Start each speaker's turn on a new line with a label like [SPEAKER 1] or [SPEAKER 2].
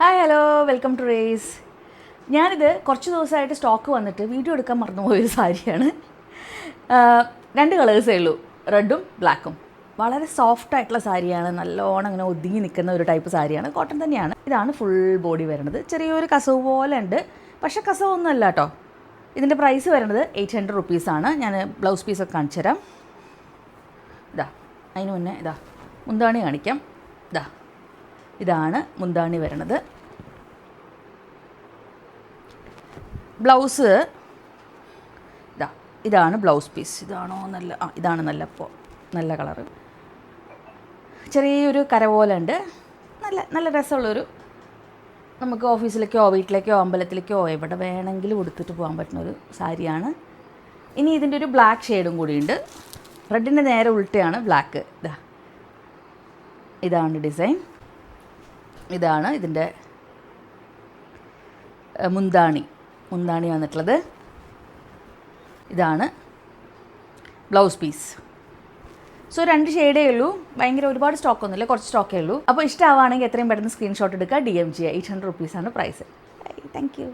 [SPEAKER 1] Hi hello welcome to race. ഞാനിത് കുറച്ച് ദിവസമായിട്ട് സ്റ്റോക്ക് വന്നിട്ട് വീഡിയോ എടുക്കാൻ മറന്നുപോയൊരു സാരിയാണ്. രണ്ട് കളേഴ്സേ ഉള്ളൂ, റെഡും ബ്ലാക്കും. വളരെ സോഫ്റ്റ് ആയിട്ടുള്ള സാരിയാണ്, നല്ലോണം അങ്ങനെ ഒതുങ്ങി നിൽക്കുന്ന ഒരു ടൈപ്പ് സാരിയാണ്, കോട്ടൺ തന്നെയാണ്. ഇതാണ് ഫുൾ ബോഡി വരുന്നത്. ചെറിയൊരു കസവ് പോലെ ഉണ്ട്, പക്ഷേ കസവൊന്നും അല്ല കേട്ടോ. ഇതിൻ്റെ പ്രൈസ് വരുന്നത് 800 റുപ്പീസാണ്. ഞാൻ ബ്ലൗസ് പീസൊക്കെ കാണിച്ചു തരാം. ഇതാ, അതിന് മുന്നേ ഇതാ മുന്താണി കാണിക്കാം. ഇതാണ് മുന്താണി വരുന്നത്. ബ്ലൗസ് ഇതാണ് ബ്ലൗസ് പീസ്. ഇതാണോ നല്ല ഇതാണ് നല്ല കളറ്. ചെറിയൊരു കര പോലെ ഉണ്ട്. നല്ല രസമുള്ളൊരു, നമുക്ക് ഓഫീസിലേക്കോ വീട്ടിലേക്കോ അമ്പലത്തിലേക്കോ എവിടെ വേണമെങ്കിലും ഉടുത്തിട്ട് പോകാൻ പറ്റുന്നൊരു സാരിയാണ്. ഇനി ഇതിൻ്റെ ഒരു ബ്ലാക്ക് ഷെയ്ഡും കൂടിയുണ്ട്. റെഡിൻ്റെ നേരെ ഉൾട്ടയാണ് ബ്ലാക്ക്. ഇതാണ് ഡിസൈൻ. ഇതാണ് ഇതിൻ്റെ മുന്താണി വന്നിട്ടുള്ളത്. ഇതാണ് ബ്ലൗസ് പീസ്. സോ 2 ഷെയ്ഡേ ഉള്ളൂ, ഭയങ്കര ഒരുപാട് സ്റ്റോക്കൊന്നുമില്ല, കുറച്ച് സ്റ്റോക്കേ ഉള്ളൂ. അപ്പോൾ ഇഷ്ടമാവുകയാണെങ്കിൽ എത്രയും പെട്ടെന്ന് സ്ക്രീൻഷോട്ട് എടുക്കുക, DM ചെയ്യുക. 800 റുപ്പീസാണ് പ്രൈസ്. Thank you.